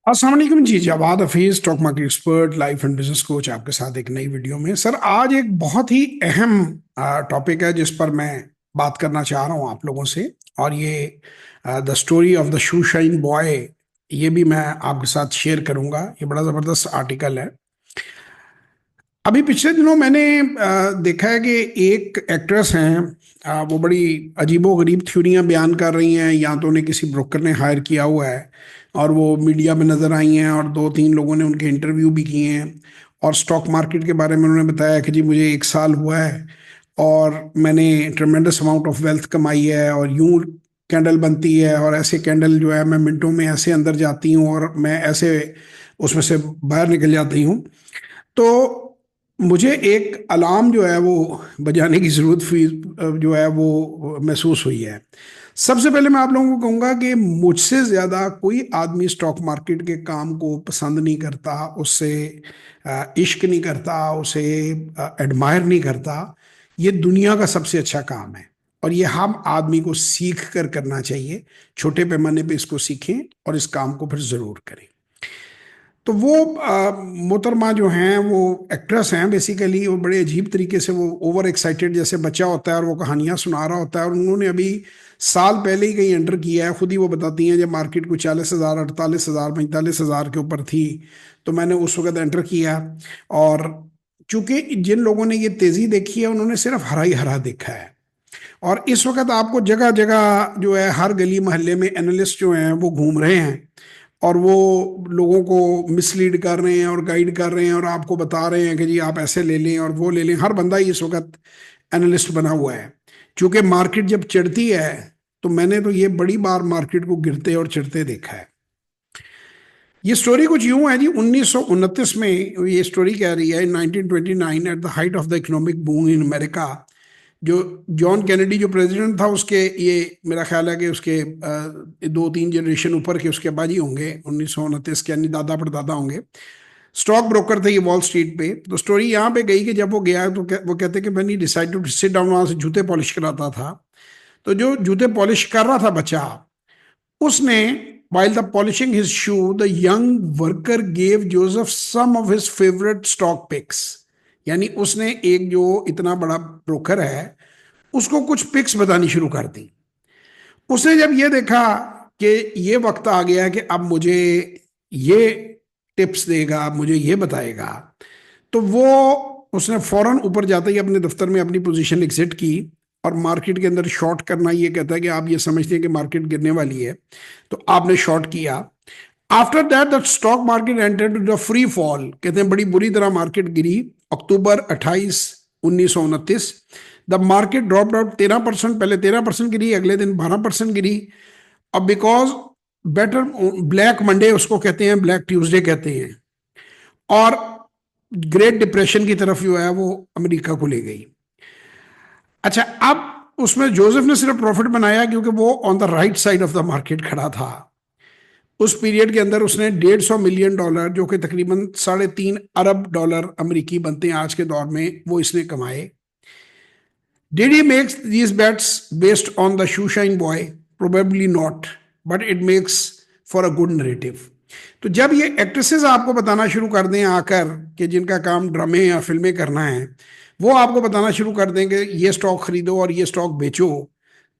अस्सलाम वालेकुम जी। Jawad Hafeez, stock market expert, life and business coach, आपके साथ एक नई वीडियो में। सर, आज एक बहुत ही अहम टॉपिक है जिस पर मैं बात करना चाह रहा हूँ आप लोगों से। और ये the story of the shoe shine boy, ये भी मैं आपके साथ शेयर करूंगा। ये बड़ा ज़बरदस्त आर्टिकल है। अभी पिछले दिनों मैंने देखा है कि एक एक्ट्रेस हैं, वो बड़ी अजीबो गरीब थ्योरियां बयान कर रही हैं। या तो उन्हें किसी ब्रोकर ने हायर किया हुआ है और वो मीडिया में नजर आई हैं, और दो तीन लोगों ने उनके इंटरव्यू भी किए हैं। और स्टॉक मार्केट के बारे में उन्होंने बताया कि जी मुझे 1 साल हुआ है और मैंने ट्रमेंडस अमाउंट ऑफ वेल्थ कमाई है, और यूं कैंडल बनती है, और ऐसे कैंडल जो है मैं मिनटों में ऐसे अंदर जाती हूँ और मैं ऐसे उसमें से बाहर निकल जाती हूँ। तो मुझे एक अलार्म जो है वो बजाने की जरूरत जो है वो महसूस हुई है। सबसे पहले मैं आप लोगों को कहूंगा कि मुझसे ज्यादा कोई आदमी स्टॉक मार्केट के काम को पसंद नहीं करता, उससे इश्क नहीं करता, उसे एडमायर नहीं करता। ये दुनिया का सबसे अच्छा काम है और ये हम आदमी को सीख कर करना चाहिए। छोटे पैमाने पे इसको सीखें और इस काम को फिर जरूर करें। तो वो मोहतरमा जो हैं वो एक्ट्रेस हैं बेसिकली। वो बड़े अजीब तरीके से वो ओवर एक्साइटेड जैसे बच्चा होता है और वो कहानियां सुना रहा होता है। और उन्होंने अभी साल पहले ही कहीं एंटर किया है। खुद ही वो बताती हैं जब मार्केट को 40,000, 48,000, 45,000 के ऊपर थी तो मैंने उस वक्त एंटर किया। और चूंकि जिन लोगों ने ये तेजी देखी है उन्होंने सिर्फ हरा ही हरा देखा है। और इस वक्त आपको जगह जगह जो है हर गली मोहल्ले में एनालिस्ट जो हैं वो घूम रहे हैं और वो लोगों को मिसलीड कर रहे हैं और गाइड कर रहे हैं और आपको बता रहे हैं कि जी आप ऐसे ले लें और वो ले लें। हर बंदा ही इस वक्त एनालिस्ट बना हुआ है। क्योंकि मार्केट जब चढ़ती है तो मैंने तो ये बड़ी बार मार्केट को गिरते और चढ़ते देखा है। ये स्टोरी कुछ यूं है जी। 1929 में ये स्टोरी कह रही है, 1929 at the height of the economic boom in America, जो जॉन कैनेडी जो प्रेसिडेंट था उसके, ये मेरा ख्याल है कि उसके 2-3 जनरेशन ऊपर के उसके अब्बाजी होंगे, 1929 के, यानी दादा परदादा होंगे। स्टॉक ब्रोकर थे ये वॉल स्ट्रीट पे। तो स्टोरी यहाँ पे गई कि जब वो गया तो वो कहते कि मैंने डिसाइड टू सिट डाउन, वहां से जूते पॉलिश कराता था। तो जो जूते पॉलिश कर रहा था बच्चा, उसने while the polishing his shoe the young worker gave Joseph some of his favorite stock picks। यानी उसने एक जो इतना बड़ा ब्रोकर है उसको कुछ पिक्स बतानी शुरू कर दी। उसने जब ये देखा कि ये वक्त आ गया कि अब मुझे ये टिप्स देगा, मुझे ये बताएगा, तो वो उसने फौरन ऊपर जाते ही अपने दफ्तर में अपनी पोजीशन एग्जिट की। और मार्केट के अंदर शॉर्ट करना ये कहता है कि आप ये समझते हैं कि मार्केट गिरने वाली है तो आपने शॉर्ट किया। After that the stock market entered to the free fall. कहते हैं बड़ी बुरी तरह मार्केट गिरी। October 28, 1929 the market drop out 13%। पहले 13% गिरी, अगले दिन 12% गिरी। अब बिकॉज बेटर ब्लैक मंडे उसको कहते हैं, ब्लैक ट्यूसडे कहते हैं। और ग्रेट डिप्रेशन की तरफ जो है वो अमेरिका को ले गई। अच्छा, अब उसमें जोसेफ ने सिर्फ प्रॉफिट बनाया क्योंकि वो on the right side of the market खड़ा था। उस पीरियड के अंदर उसने $150 मिलियन, जो कि तकरीबन $3.5 अरब अमेरिकी बनते हैं आज के दौर में, वो इसने कमाए। Did he makes these bets based on the shoe shine boy? Probably not, but it makes for a good narrative. तो जब ये एक्ट्रेसेस आपको बताना शुरू कर दें आकर कि जिनका काम ड्रामे या फिल्में करना है, वो आपको बताना शुरू कर दें कि ये स्टॉक खरीदो और ये स्टॉक बेचो,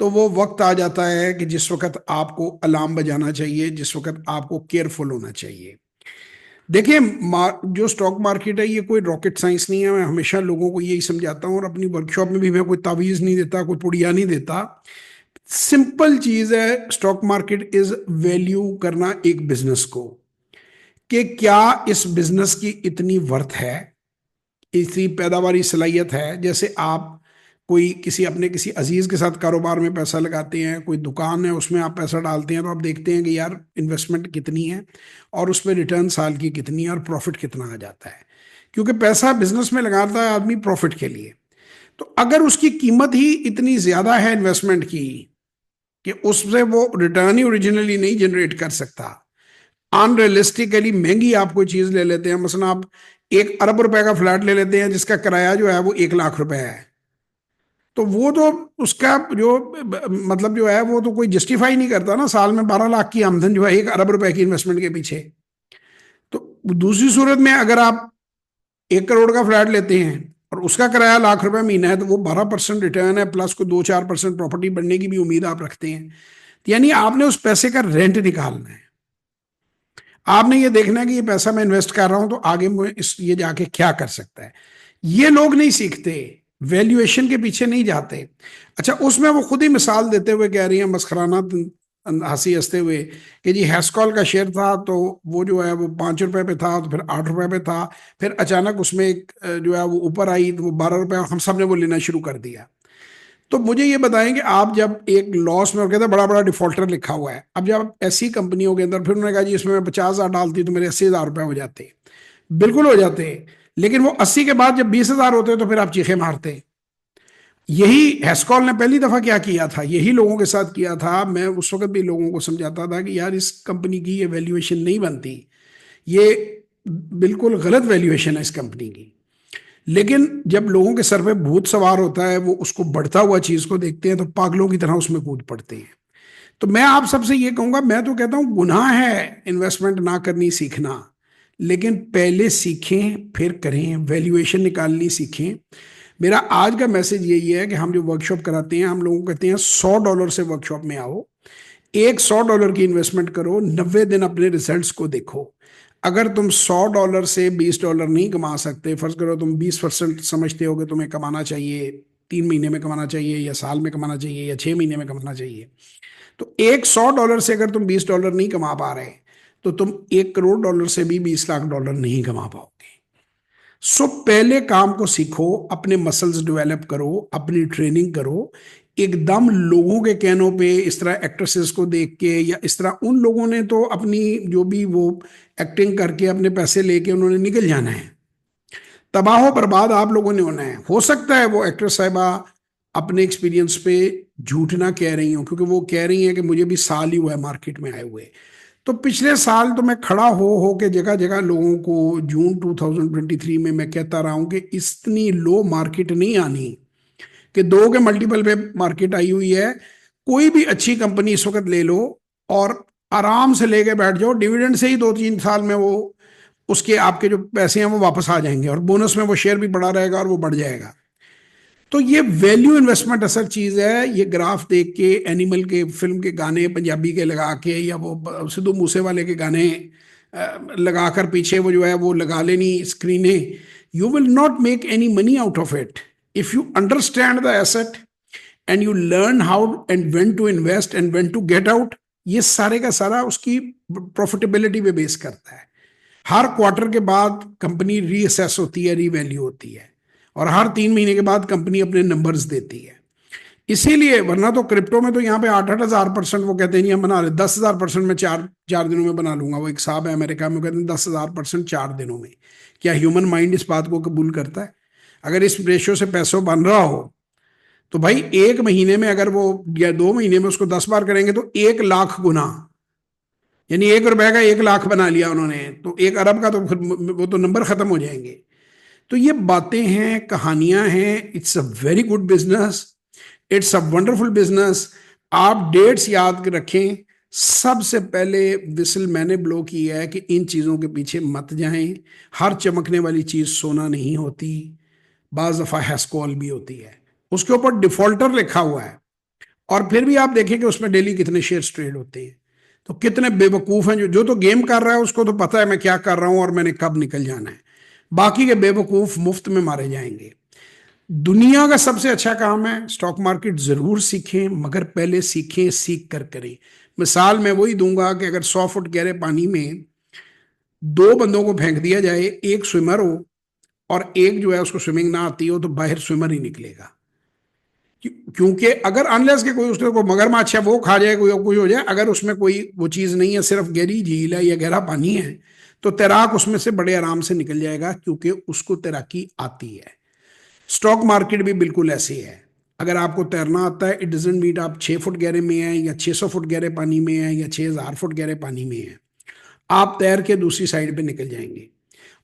तो वो वक्त आ जाता है कि जिस वक्त आपको अलार्म बजाना चाहिए, जिस वक्त आपको केयरफुल होना चाहिए। देखिए, जो स्टॉक मार्केट है ये कोई रॉकेट साइंस नहीं है। मैं हमेशा लोगों को यही समझाता हूँ और अपनी वर्कशॉप में भी मैं कोई तावीज़ नहीं देता, कोई पुड़िया नहीं देता। सिंपल चीज़ है, स्टॉक मार्केट इज वैल्यू करना एक बिजनेस को, कि क्या इस बिजनेस की इतनी वर्थ है, इतनी पैदावारी सलाहियत है। जैसे आप कोई किसी अपने किसी अजीज के साथ कारोबार में पैसा लगाते हैं, कोई दुकान है उसमें आप पैसा डालते हैं, तो आप देखते हैं कि यार इन्वेस्टमेंट कितनी है और उसमें रिटर्न साल की कितनी है और प्रॉफिट कितना आ जाता है। क्योंकि पैसा बिजनेस में लगाता है आदमी प्रॉफिट के लिए। तो अगर उसकी कीमत ही इतनी ज्यादा है इन्वेस्टमेंट की कि उससे वो रिटर्न ही ओरिजिनली नहीं जनरेट कर सकता, अनरियलिस्टिकली महंगी आप कोई चीज ले लेते हैं, मसलन आप 1 अरब रुपए का फ्लैट ले लेते हैं जिसका किराया जो है वो 1 लाख रुपए है, तो वो तो उसका जो मतलब जो है वो तो कोई जस्टिफाई नहीं करता ना। साल में 12 लाख की आमदन जो है 1 अरब रुपए की इन्वेस्टमेंट के पीछे। दूसरी सूरत में अगर आप 1 करोड़ का फ्लैट लेते हैं और उसका किराया ₹1,00,000 महीना है, तो वो 12% रिटर्न है, प्लस को 2-4% प्रॉपर्टी बढ़ने की भी उम्मीद आप रखते हैं। यानी आपने उस पैसे का रेंट निकालना है। आपने ये देखना है कि ये पैसा मैं इन्वेस्ट कर रहा हूं तो आगे मुझे इस ये जाके क्या कर सकता है। ये लोग नहीं सीखते, वैल्यूएशन के पीछे नहीं जाते। अच्छा, उसमें वो खुद ही मिसाल देते हुए कह रही हैं मस्खराना हंसी हंसते हुए कि जी हैस्कॉल का शेयर था तो वो जो है वो ₹5 पे था, तो फिर ₹8 पे था, फिर अचानक उसमें एक जो है वो ऊपर आई तो वो ₹12, हम सब ने वो लेना शुरू कर दिया। तो मुझे ये बताएं कि आप जब एक लॉस में, कहते हैं बड़ा बड़ा डिफॉल्टर लिखा हुआ है, अब जब ऐसी कंपनियों के अंदर फिर उन्होंने कहा जी इसमें मैं 50,000 डालती तो मेरे ₹80,000 हो जाते। बिल्कुल हो जाते, लेकिन वो 80 के बाद जब 20,000 होते तो फिर आप चीखे मारते। यही हैस्कॉल ने पहली दफा क्या किया था, यही लोगों के साथ किया था। मैं उस वक्त भी लोगों को समझाता था कि यार इस कंपनी की ये वैल्यूएशन नहीं बनती, ये बिल्कुल गलत वैल्यूएशन है इस कंपनी की। लेकिन जब लोगों के सर पे भूत सवार होता है, वो उसको बढ़ता हुआ चीज को देखते हैं तो पागलों की तरह उसमें कूद पड़ते हैं। तो मैं आप सबसे ये कहूंगा, मैं तो कहता हूं गुनाह है इन्वेस्टमेंट ना करनी सीखना, लेकिन पहले सीखें फिर करें, वैल्यूएशन निकालनी सीखें। मेरा आज का मैसेज यही है कि हम जो वर्कशॉप कराते हैं, हम लोगों को कहते हैं $100 से वर्कशॉप में आओ, एक $100 की इन्वेस्टमेंट करो, 90 दिन अपने रिजल्ट्स को देखो। अगर तुम $100 से $20 नहीं कमा सकते, फर्ज करो तुम 20% समझते हो कि तुम्हें कमाना चाहिए, 3 महीने में कमाना चाहिए या साल में कमाना चाहिए या 6 महीने में कमाना चाहिए, तो एक $100 से अगर तुम $20 नहीं कमा पा रहे, तो तुम $1 करोड़ से भी $20 लाख नहीं कमा पाओगे। सो पहले काम को सीखो, अपने मसल्स डेवलप करो, अपनी ट्रेनिंग करो। एकदम लोगों के कहनों पे, इस तरह एक्ट्रेसेस को देख के या इस तरह, उन लोगों ने तो अपनी जो भी वो एक्टिंग करके अपने पैसे लेके उन्होंने निकल जाना है। तबाह बर्बाद आप लोगों ने होना है। हो सकता है वो एक्ट्रेस साहिबा अपने एक्सपीरियंस पे झूठ ना कह रही हूँ, क्योंकि वो कह रही हैं कि मुझे भी साल ही हुआ है मार्केट में आए हुए। तो पिछले साल तो मैं खड़ा हो के जगह जगह लोगों को जून 2023 में मैं कहता रहा हूं कि इतनी लो मार्केट नहीं आनी, कि 2 के मल्टीपल पे मार्केट आई हुई है। कोई भी अच्छी कंपनी इस वक्त ले लो और आराम से लेके बैठ जाओ, डिविडेंड से ही 2-3 साल में वो उसके आपके जो पैसे हैं वो वापस आ जाएंगे, और बोनस में वो शेयर भी बढ़ा रहेगा और वो बढ़ जाएगा। तो ये वैल्यू इन्वेस्टमेंट असल चीज है। ये ग्राफ देख के, एनिमल के फिल्म के गाने पंजाबी के लगा के, या वो सिद्धू मूसे वाले के गाने लगाकर पीछे वो जो है वो लगा लेनी स्क्रीनें, you will not make any money out of it. If you understand the asset and you learn how and when to invest and when to get out, ये सारे का सारा उसकी प्रॉफिटेबिलिटी पे बेस करता है। हर क्वार्टर के बाद कंपनी रीअसेस होती है, रीवैल्यू होती है, और हर 3 महीने के बाद कंपनी अपने नंबर्स देती है। इसीलिए, वरना तो क्रिप्टो में तो यहाँ पे 8-8 हज़ार% वो कहते हैं नहीं हम बना रहे, 10,000% में चार चार दिनों में बना लूंगा। वो एक साहब है अमेरिका में, कहते हैं 10,000% 4 दिनों में। क्या ह्यूमन माइंड इस बात को कबूल करता है? अगर इस रेशियो से पैसों बन रहा हो, तो भाई 1 महीने में अगर वो, या 2 महीने में उसको 10 बार करेंगे तो 1 लाख गुना, यानी ₹1 का 1 लाख बना लिया उन्होंने, तो 1 अरब का तो फिर वो तो नंबर खत्म हो जाएंगे। तो ये बातें हैं, कहानियां हैं। It's a very good business, it's a wonderful business. आप डेट्स याद रखें। सबसे पहले विसल मैंने ब्लो की है कि इन चीज़ों के पीछे मत जाएं। हर चमकने वाली चीज़ सोना नहीं होती, बाज दफ़ा हैस्कॉल भी होती है, उसके ऊपर डिफॉल्टर लिखा हुआ है, और फिर भी आप देखें कि उसमें डेली कितने शेयर्स ट्रेड होते हैं। तो कितने बेवकूफ़ हैं, जो तो गेम कर रहा है उसको तो पता है मैं क्या कर रहा हूं और मैंने कब निकल जाना है। बाकी के बेवकूफ़ मुफ्त में मारे जाएंगे। दुनिया का सबसे अच्छा काम है स्टॉक मार्केट। जरूर सीखें, मगर पहले सीखें, सीख कर करें। मिसाल मैं वही दूंगा कि अगर 100 फुट गहरे पानी में 2 बंदों को फेंक दिया जाए, एक स्विमर हो और एक जो है उसको स्विमिंग ना आती हो, तो बाहर स्विमर ही निकलेगा। क्योंकि अगर अनलेस के कोई उसके को मगरमच्छ है वो खा जाए, कोई कोई हो जाए, अगर उसमें कोई वो चीज़ नहीं है, सिर्फ गहरी झील है या गहरा पानी है, तो तैराक उसमें से बड़े आराम से निकल जाएगा, क्योंकि उसको तैराकी आती है। स्टॉक मार्केट भी बिल्कुल ऐसे है। अगर आपको तैरना आता है, इट डजेंट मीन आप 6 फुट गहरे में हैं या 600 फुट गहरे पानी में हैं या 6,000 फुट गहरे पानी में हैं, आप तैर के दूसरी साइड पे निकल जाएंगे।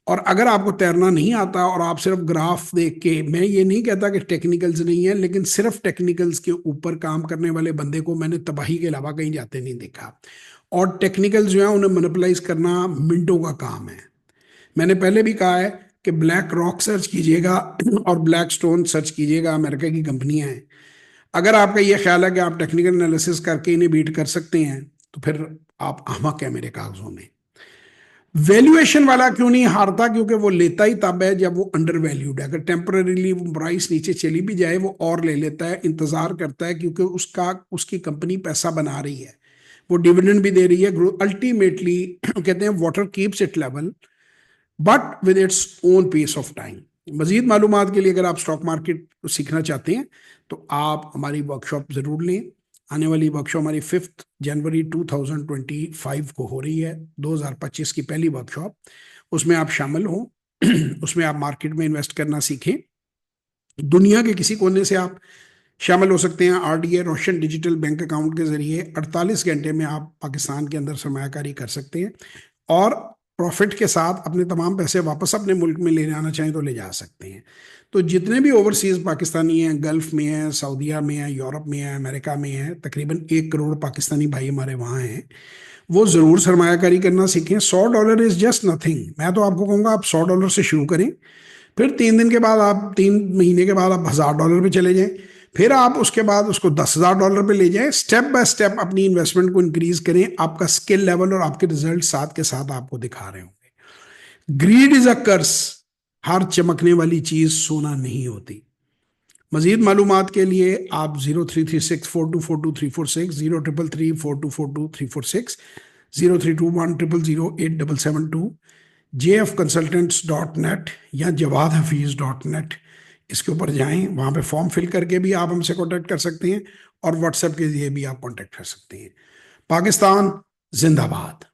और अगर आपको तैरना नहीं आता और आप सिर्फ ग्राफ देख के, मैं ये नहीं कहता कि टेक्निकल्स नहीं है, लेकिन सिर्फ टेक्निकल्स के ऊपर काम करने वाले बंदे को मैंने तबाही के अलावा कहीं जाते नहीं देखा। और टेक्निकल्स जो है उन्हें मोनोपलाइज करना मिनटों का काम है। मैंने पहले भी कहा है कि ब्लैक रॉक सर्च कीजिएगा और ब्लैक स्टोन सर्च कीजिएगा, अमेरिका की कंपनियां हैं। अगर आपका ये ख्याल है कि आप टेक्निकल एनालिसिस करके इन्हें बीट कर सकते हैं, तो फिर आप अहमक है मेरे कागजों में। वैल्यूएशन वाला क्यों नहीं हारता? क्योंकि वो लेता ही तब है जब वो अंडर वैल्यूड है। अगर टेम्पररीली वो प्राइस नीचे चली भी जाए, वो और ले लेता है, इंतजार करता है, क्योंकि उसकी कंपनी पैसा बना रही है, वो डिविडेंड भी दे रही है। अल्टीमेटली कहते हैं water keeps it level but with its own pace of time. मजीद मालूमात के लिए अगर आप स्टॉक मार्केट सीखना चाहते हैं तो आप हमारी वर्कशॉप जरूर लें। आने वाली वर्कशॉप हमारी 5 जनवरी 2025 को हो रही है, 2025 की पहली वर्कशॉप। उसमें आप शामिल हो। उसमें आप मार्केट में इन्वेस्ट करना सीखें। दुनिया के किसी कोने से आप शामिल हो सकते हैं। आरडीए रोशन डिजिटल बैंक अकाउंट के जरिए 48 घंटे में आप पाकिस्तान के अंदर सरमायाकारी कर सकते हैं और प्रॉफिट के साथ अपने तमाम पैसे वापस अपने मुल्क में ले जाना चाहें तो ले जा सकते हैं। तो जितने भी ओवरसीज पाकिस्तानी हैं, गल्फ में हैं, सऊदीया में हैं, यूरोप में हैं, अमेरिका में हैं, तकरीबन 1 करोड़ पाकिस्तानी भाई हमारे वहाँ हैं, वो ज़रूर सरमायाकारी करना सीखें। $100 इज़ जस्ट नथिंग। मैं तो आपको कहूँगा आप $100 से शुरू करें, फिर 3 दिन के बाद आप 3 महीने के बाद आप $1000 पे चले जाएं, फिर आप उसके बाद उसको $10,000 पे ले जाएं। स्टेप बाय स्टेप अपनी इन्वेस्टमेंट को इंक्रीज करें। आपका स्किल लेवल और आपके रिजल्ट साथ के साथ आपको दिखा रहे होंगे। ग्रीड इज अ कर्स। हर चमकने वाली चीज सोना नहीं होती। मजीद मालूमात के लिए आप 03364242 346, 03334242 346, 0321000877, jfconsultants.net या jawad hafiz.net, इसके ऊपर जाएं। वहां पे फॉर्म फिल करके भी आप हमसे कांटेक्ट कर सकते हैं और व्हाट्सएप के लिए भी आप कांटेक्ट कर सकते हैं। पाकिस्तान जिंदाबाद।